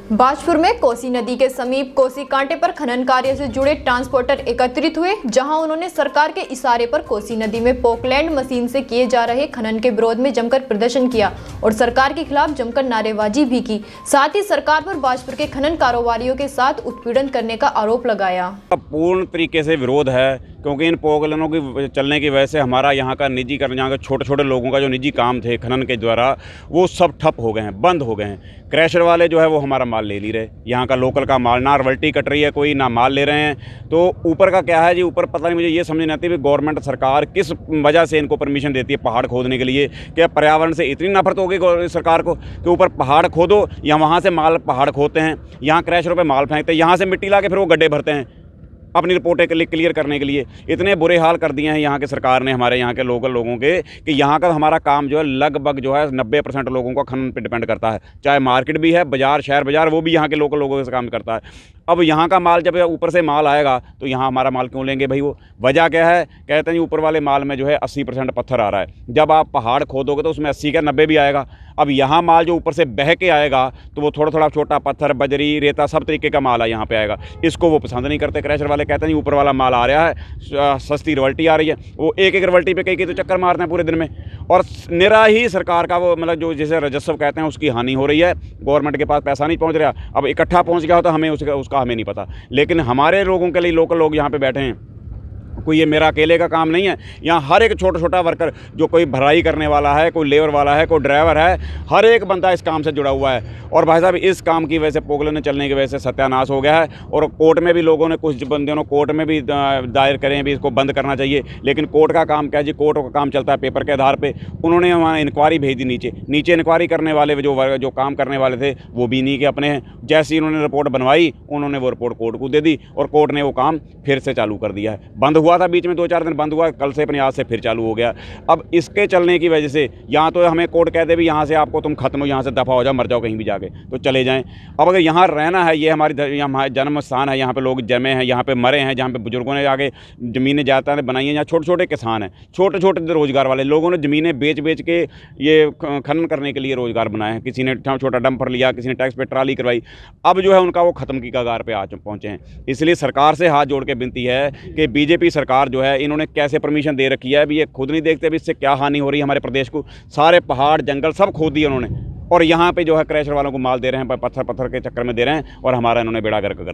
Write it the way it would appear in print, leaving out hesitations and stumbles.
बाजपुर में कोसी नदी के समीप कोसी कांटे पर खनन कार्य से जुड़े ट्रांसपोर्टर एकत्रित हुए, जहां उन्होंने सरकार के इशारे पर कोसी नदी में पोकलैंड मशीन से किए जा रहे खनन के विरोध में जमकर प्रदर्शन किया और सरकार के खिलाफ जमकर नारेबाजी भी की। साथ ही सरकार पर बाजपुर के खनन कारोबारियों के साथ उत्पीड़न करने का आरोप लगाया। पूर्ण तरीके से विरोध है, क्योंकि इन पोकलैंडों की चलने की वजह से हमारा यहाँ का निजीकरण, यहाँ के छोटे छोटे लोगों का जो निजी काम थे खनन के द्वारा, वो सब ठप हो गए हैं, बंद हो गए हैं। क्रैशर वाले जो है वो हमारा माल ले रहे, यहाँ का लोकल का माल, ना रॉयल्टी कट रही है कोई, ना माल ले रहे हैं। तो ऊपर का क्या है जी, ऊपर पता नहीं, मुझे ये समझ नहीं आती भी गवर्नमेंट सरकार किस वजह से इनको परमिशन देती है पहाड़ खोदने के लिए। क्या पर्यावरण से इतनी नफरत होगी सरकार को कि ऊपर पहाड़ खोदो या वहाँ से माल पहाड़ खोदते हैं, यहाँ क्रैशरों पर माल फेंकते हैं, यहाँ से मिट्टी ला के फिर वो गड्ढे भरते हैं अपनी रिपोर्टें क्लियर करने के लिए। इतने बुरे हाल कर दिए हैं यहाँ के सरकार ने हमारे यहाँ के लोकल लोगों के कि यहाँ का हमारा काम जो है लगभग जो है 90% लोगों का खनन पे डिपेंड करता है। चाहे मार्केट भी है, बाजार, शहर बाजार, वो भी यहाँ के लोकल लोगों से काम करता है। अब यहाँ का माल, जब ऊपर से माल आएगा तो यहाँ हमारा माल क्यों लेंगे भाई? वो वजह क्या है? कहते हैं ऊपर वाले माल में जो है 80% पत्थर आ रहा है। जब आप पहाड़ खोदोगे तो उसमें 80 का 90 भी आएगा। अब यहाँ माल जो ऊपर से बह के आएगा तो वो थोड़ा थोड़ा छोटा पत्थर, बजरी, रेता, सब तरीके का माल है यहाँ पे आएगा। इसको वो पसंद नहीं करते क्रैशर वाले। कहते हैं ऊपर वाला माल आ रहा है, सस्ती रॉयल्टी आ रही है। वो एक रॉयल्टी पे कई तो चक्कर मारते हैं पूरे दिन में, और निरा ही सरकार का वो मतलब जो जिसे राजस्व कहते हैं उसकी हानि हो रही है। गवर्नमेंट के पास पैसा नहीं पहुँच रहा। अब इकट्ठा पहुँच गया हो तो हमें उसका हमें नहीं पता, लेकिन हमारे लोगों के लिए, लोकल लोग यहाँ पे बैठे हैं, कोई ये मेरा अकेले का काम नहीं है। यहाँ हर एक छोटा छोटा वर्कर, जो कोई भराई करने वाला है, कोई लेबर वाला है, कोई ड्राइवर है, हर एक बंदा इस काम से जुड़ा हुआ है। और भाई साहब, इस काम की वजह से, पोकलैंड चलने की वजह से सत्यानाश हो गया है। और कोर्ट में भी लोगों ने, कुछ बंदियों ने कोर्ट में भी दायर करें भी इसको बंद करना चाहिए, लेकिन कोर्ट का काम क्या है जी? कोर्ट का काम चलता है पेपर के आधार पर। उन्होंने वहाँ इंक्वायरी भेज दी नीचे इंक्वायरी करने वाले जो काम करने वाले थे वो भी नहीं के अपने हैं। जैसे ही उन्होंने रिपोर्ट बनवाई, उन्होंने वो रिपोर्ट कोर्ट को दे दी और कोर्ट ने वो काम फिर से चालू कर दिया है। बंद हुआ था बीच में 2-4 दिन बंद हुआ, कल से अपने आज से फिर चालू हो गया। अब इसके चलने की वजह से यहाँ तो हमें कोर्ट कहते भी यहाँ से आपको, तुम खत्म हो, यहाँ से दफा हो जाओ, मर जाओ कहीं भी जाके, तो चले जाएं। अब अगर यहाँ रहना है, ये हमारी जन्म स्थान है, यहाँ पे लोग जमे हैं, यहाँ पे मरे हैं, जहाँ पे बुजुर्गों ने आगे ज़मीनें जाता बनाई हैं। यहाँ छोटे छोटे किसान हैं, छोटे छोटे रोजगार वाले लोगों ने ज़मीनें बेच के ये खनन करने के लिए रोजगार बनाए हैं। किसी ने छोटा डंपर लिया, किसी ने टैक्स पे ट्राली करवाई। अब जो है उनका वो ख़त्म की कगार पे आज पहुँचे हैं। इसलिए सरकार से हाथ जोड़ के विनती है कि बीजेपी सरकार जो है, इन्होंने कैसे परमिशन दे रखी है अभी ये खुद नहीं देखते अभी इससे क्या हानि हो रही है हमारे प्रदेश को। सारे पहाड़ जंगल सब खोद दिए उन्होंने, और यहाँ पे जो है क्रैशर वालों को माल दे रहे हैं, पत्थर के चक्कर में दे रहे हैं, और हमारा इन्होंने बेड़ा गर्क कर दिया।